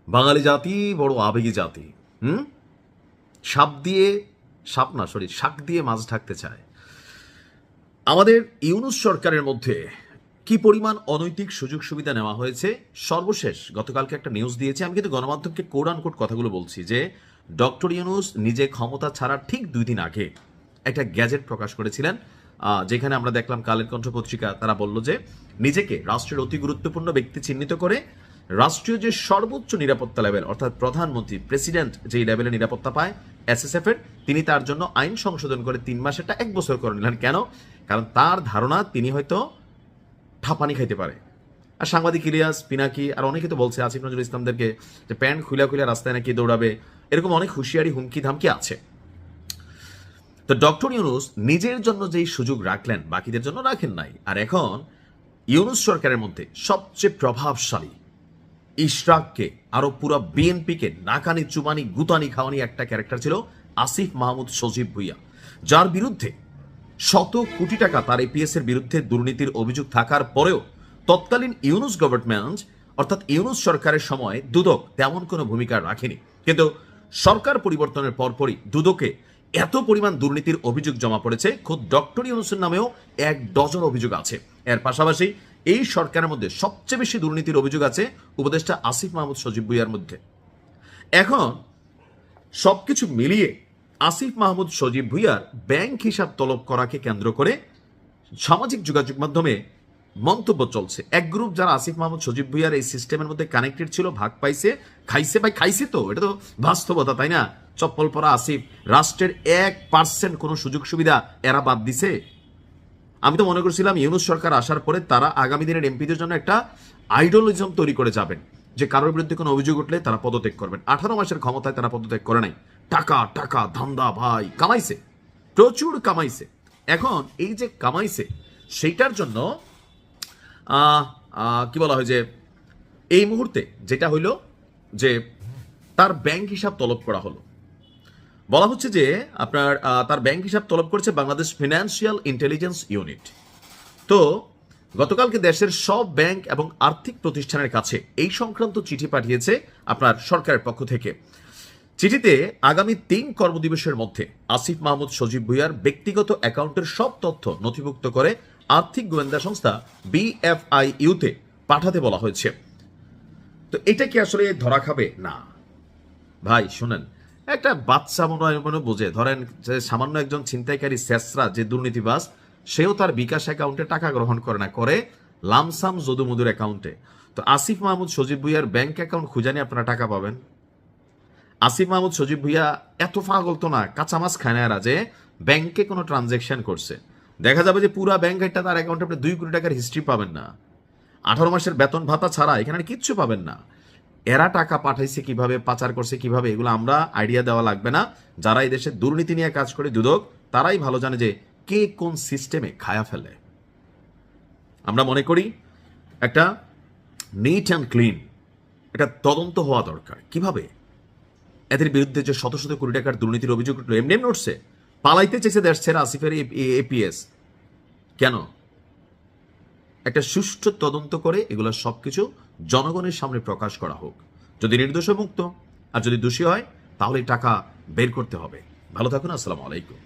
বাঙালি জাতি বড় আবেগী জাতি। সাপ দিয়ে শাক দিয়ে মাছ ঢাকতে চায়। আমাদের ইউনূস সরকারের মধ্যে কি পরিমাণ অনৈতিক সুযোগ সুবিধা নেওয়া হয়েছে। সর্বশেষ গতকালকে একটা নিউজ দিয়েছে, আমি কিন্তু গণমাধ্যমকে কোড আনকোড কথাগুলো বলছি, যে ডক্টর ইউনূস নিজে ক্ষমতা ছাড়ার ঠিক 2 দিন আগে একটা গ্যাজেট প্রকাশ করেছিলেন, যেখানে আমরা দেখলাম কালের কণ্ঠ পত্রিকা তারা বলল যে নিজেকে রাষ্ট্রের অতি গুরুত্বপূর্ণ ব্যক্তি চিহ্নিত করে রাষ্ট্রীয় যে সর্বোচ্চ নিরাপত্তা লেভেল, অর্থাৎ প্রধানমন্ত্রী প্রেসিডেন্ট যেই লেভেলে নিরাপত্তা পায় এসএসএফ এর, তিনি তার জন্য আইন সংশোধন করে 3 মাসেরটা 1 বছর করে নিলেন। কেন? কারণ তার ধারণা তিনি হয়তো ঠাপানি খাইতে পারে। আর সাংবাদিক ইলিয়াস পিনাকি আর অনেকে তো বলছে আসিফ নজরুল ইসলামদেরকে যে প্যান্ট খুলা খুলে রাস্তায় নাকি দৌড়াবে, এরকম অনেক হুঁশিয়ারি হুমকি ধামকি আছে। তো ডক্টর ইউনূস নিজের জন্য যেই সুযোগ রাখলেন বাকিদের জন্য রাখেন নাই। আর এখন ইউনূস সরকারের মধ্যে সবচেয়ে প্রভাবশালী ইশরাককে আরো পুরো বিএনপিকে নাকানি চুমানি গুতানি খাওয়ানি একটা ক্যারেক্টার ছিল আসিফ মাহমুদ সজীব ভুইয়া, যার বিরুদ্ধে শত কোটি টাকা তার এপিএস এর বিরুদ্ধে দুর্নীতির অভিযোগ থাকার পরেও তৎকালীন ইউনূস গভর্নমেন্ট অর্থাৎ ইউনূস সরকারের সময় দুদক তেমন কোনো ভূমিকা রাখেনি। কিন্তু সরকার পরিবর্তনের পরপরই দুদকে এত পরিমাণ দুর্নীতির অভিযোগ জমা পড়েছে, খোদ ডক্টর ইউনূসের নামেও 1 ডজন অভিযোগ আছে। এর পাশাপাশি এই সরকারের মধ্যে সবচেয়ে বেশি দুর্নীতির অভিযোগ আছে উপদেষ্টা আসিফ মাহমুদ সজীব ভুইয়ার মধ্যে। এখন সবকিছু মিলিয়ে আসিফ মাহমুদ সজীব ভুইয়ার ব্যাংক হিসাব তলব করাকে কেন্দ্র করে সামাজিক যোগাযোগ মাধ্যমে মন্তব্য চলছে। এক গ্রুপ যারা আসিফ মাহমুদ সজীব ভুইয়ার এই সিস্টেমের মধ্যে কানেক্টেড ছিল, ভাগ পাইছে, খাইছে, ভাই খাইছে, তো এটা তো বাস্তবতা, তাই না? চপ্পল পরা আসিফ, রাষ্ট্রের 1% কোনো সুযোগ সুবিধা এরা বাদ দিছে। আমি তো মনে করছিলাম ইউনূস সরকার আসার পরে তারা আগামী দিনের এমপিদের জন্য একটা আইডিওলজিজম তৈরি করে যাবেন, যে কারোর বিরুদ্ধে কোনো অভিযোগ উঠলে তারা পদত্যাগ করবেন। 18 মাসের ক্ষমতায় তারা পদত্যাগ করে নাই। টাকা টাকা ধান্দা, ভাই কামাইছে, প্রচুর কামাইছে। এখন এই যে কামাইছে সেইটার জন্য কি বলা হয়, যে এই মুহূর্তে যেটা হইল যে তার ব্যাংক হিসাব তলব করা হলো। বলা হচ্ছে যে আপনার তার ব্যাংক হিসাব তলব করেছে বাংলাদেশ ফিনান্সিয়াল ইন্টেলিজেন্স ইউনিট। তো গতকালকে দেশের সব ব্যাংক এবং আর্থিক প্রতিষ্ঠানের কাছে এই সংক্রান্ত চিঠি পাঠিয়েছে আপনার সরকারের পক্ষ থেকে। চিঠিতে আগামী 3 কর্মদিবসের মধ্যে আসিফ মাহমুদ সজীব ভুইয়ার ব্যক্তিগত অ্যাকাউন্টের সব তথ্য নথিভুক্ত করে আর্থিক গোয়েন্দা সংস্থা বিএফআইইউতে পাঠাতে বলা হয়েছে। তো এটা কি আসলে ধরা খাবে? না ভাই, শুনেন, একটা বাচ্চা মনে বোঝে। ধরেন যে সামান্য একজন ছিনতাইকারী শেষরা যে দুর্নীতিবাজ, সেও তার বিকাশ অ্যাকাউন্টে টাকা গ্রহণ করে না, করে লামসাম যদুমধুর অ্যাকাউন্টে। তো আসিফ মাহমুদ সজীব ভুইয়ার ব্যাংক অ্যাকাউন্ট খুঁজানি আপনারা টাকা পাবেন। আসিফ মাহমুদ সজীব ভুইয়া এত পাগল তো না, কাঁচা মাছ খায় না এরা, যে ব্যাংকে কোনো ট্রানজেকশন করছে। দেখা যাবে যে পুরা ব্যাংক একটা তার অ্যাকাউন্টে আপনি 2 কোটি টাকার হিস্ট্রি পাবেন না। 18 মাসের বেতন ভাতা ছাড়া এখানে কিচ্ছু পাবেন না। এরা টাকা পাঠাইছে কিভাবে, পাচার করছে কিভাবে, এগুলো আমরা আইডিয়া দেওয়া লাগবে না। যারা এই দেশে দুর্নীতি নিয়ে কাজ করে দুদক, তারাই ভালো জানে যে কে কোন সিস্টেমে খায়া ফেলে। আমরা মনে করি একটা নিট অ্যান্ড ক্লিন একটা তদন্ত হওয়া দরকার। কিভাবে এদের বিরুদ্ধে যে শত শত কোটি টাকার দুর্নীতির অভিযোগ উঠলো, এমনি এমনি উঠছে, পালাইতে চেয়েছে দেশ ছেড়ে আসিফের এপিএস। কেন? একটা সুষ্ঠু তদন্ত করে এগুলো সবকিছু জনগণের সামনে প্রকাশ করা হোক। যদি নির্দোষ মুক্ত, আর যদি দোষী হয় তাহলে টাকা বের করতে হবে। ভালো থাকুন, আসসালামু আলাইকুম।